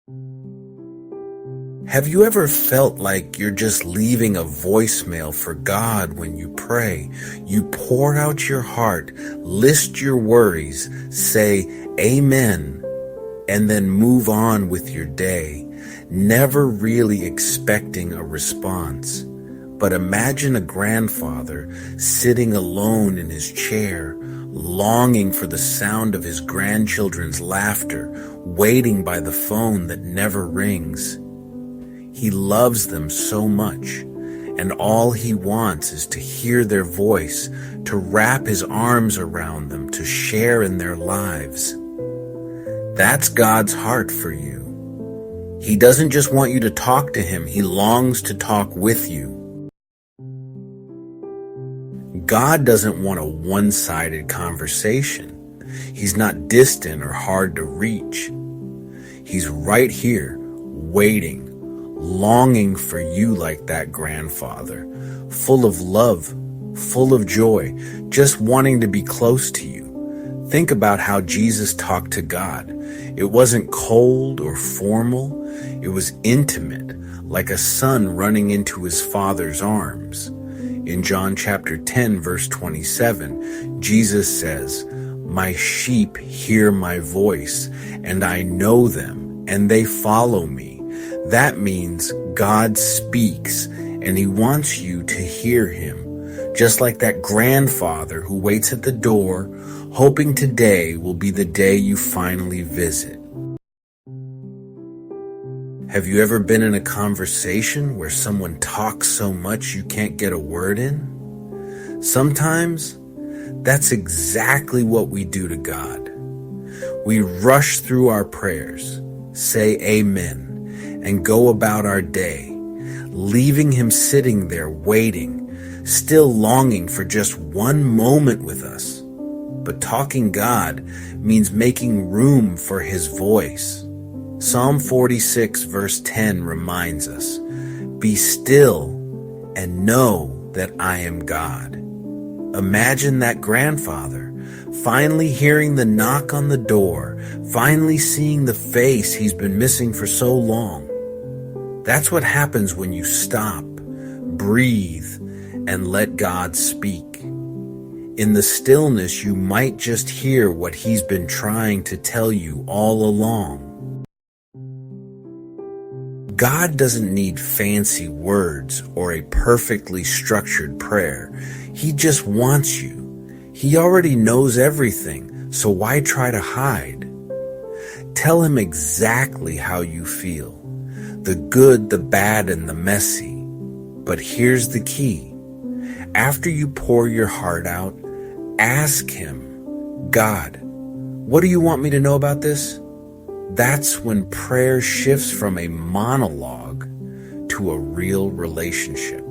Have you ever felt like you're just leaving a voicemail for God when you pray? You pour out your heart, list your worries, say amen, and then move on with your day, never really expecting a response. But imagine a grandfather sitting alone in his chair, longing for the sound of his grandchildren's laughter, waiting by the phone that never rings. He loves them so much, and all he wants is to hear their voice, to wrap his arms around them, to share in their lives. That's God's heart for you. He doesn't just want you to talk to him, he longs to talk with you. God doesn't want a one-sided conversation. He's not distant or hard to reach. He's right here, waiting, longing for you like that grandfather, full of love, full of joy, just wanting to be close to you. Think about how Jesus talked to God. It wasn't cold or formal. It was intimate, like a son running into his father's arms. In John chapter 10, verse 27, Jesus says, "My sheep hear my voice, and I know them, and they follow me." That means God speaks, and he wants you to hear him, just like that grandfather who waits at the door, hoping today will be the day you finally visit. Have you ever been in a conversation where someone talks so much you can't get a word in? Sometimes that's exactly what we do to God. We rush through our prayers, say amen, and go about our day, leaving him sitting there waiting, still longing for just one moment with us. But talking God means making room for his voice. Psalm 46 verse 10 reminds us, "Be still and know that I am God." Imagine that grandfather finally hearing the knock on the door, finally seeing the face he's been missing for so long. That's what happens when you stop, breathe, and let God speak. In the stillness, you might just hear what he's been trying to tell you all along. God doesn't need fancy words or a perfectly structured prayer. He just wants you. He already knows everything, so why try to hide? Tell him exactly how you feel, the good, the bad, and the messy. But here's the key. After you pour your heart out, ask him, "God, what do you want me to know about this?" That's when prayer shifts from a monologue to a real relationship.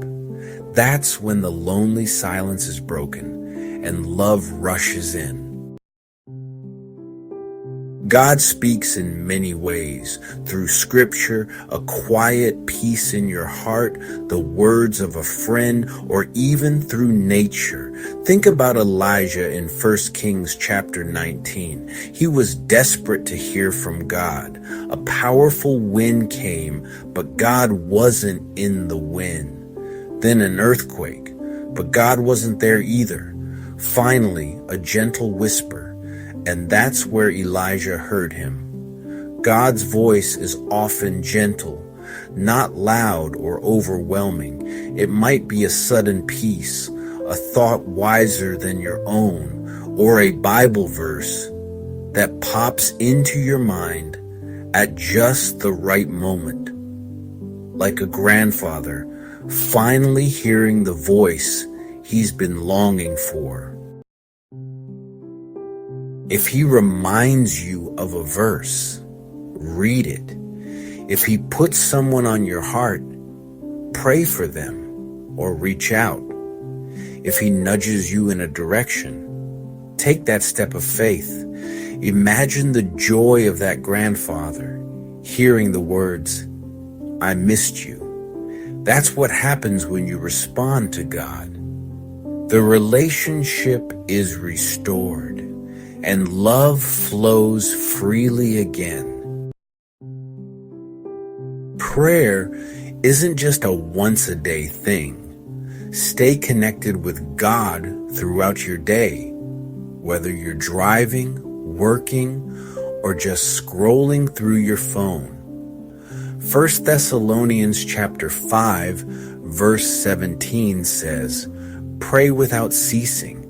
That's when the lonely silence is broken and love rushes in. God speaks in many ways, through scripture, a quiet peace in your heart, the words of a friend, or even through nature. Think about Elijah in 1 Kings chapter 19. He was desperate to hear from God. A powerful wind came, but God wasn't in the wind. Then an earthquake, but God wasn't there either. Finally, a gentle whisper. And that's where Elijah heard him. God's voice is often gentle, not loud or overwhelming. It might be a sudden peace, a thought wiser than your own, or a Bible verse that pops into your mind at just the right moment. Like a grandfather finally hearing the voice he's been longing for. If he reminds you of a verse, read it. If he puts someone on your heart, pray for them or reach out. If he nudges you in a direction, take that step of faith. Imagine the joy of that grandfather hearing the words, "I missed you." That's what happens when you respond to God. The relationship is restored, and love flows freely again. prayer isn't just a once-a-day thing. Stay connected with God throughout your day, whether you're driving, working, or just scrolling through your phone. 1 Thessalonians chapter 5, verse 17 says, "Pray without ceasing."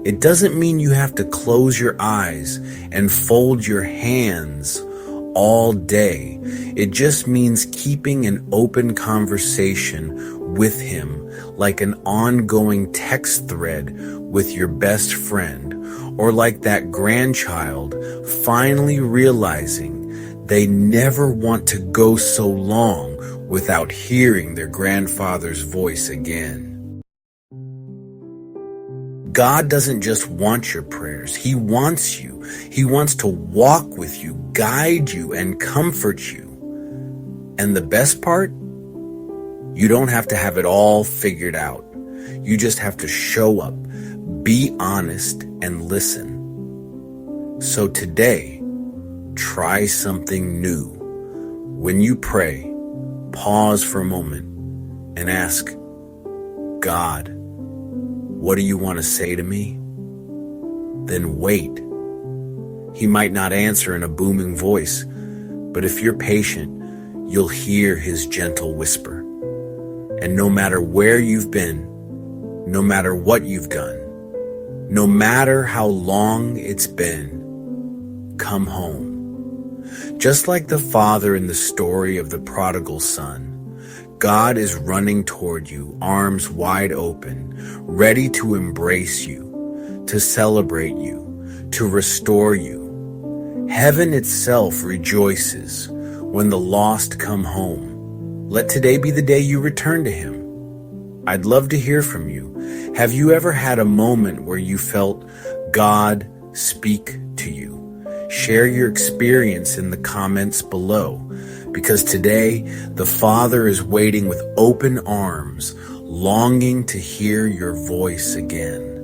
It doesn't mean you have to close your eyes and fold your hands all day. It just means keeping an open conversation with Him, like an ongoing text thread with your best friend, or like that grandchild finally realizing they never want to go so long without hearing their grandfather's voice again. God doesn't just want your prayers. He wants you. He wants to walk with you, guide you, and comfort you. And the best part? You don't have to have it all figured out. You just have to show up, be honest, and listen. So today, try something new. When you pray, pause for a moment and ask, God, what do you want to say to me? Then wait. He might not answer in a booming voice, but if you're patient, you'll hear His gentle whisper. And no matter where you've been, no matter what you've done, no matter how long it's been, come home. Just like the father in the story of the prodigal son, God is running toward you, arms wide open, ready to embrace you, to celebrate you, to restore you. Heaven itself rejoices when the lost come home. Let today be the day you return to Him. I'd love to hear from you. Have you ever had a moment where you felt God speak to you? Share your experience in the comments below, because today the Father is waiting with open arms, longing to hear your voice again.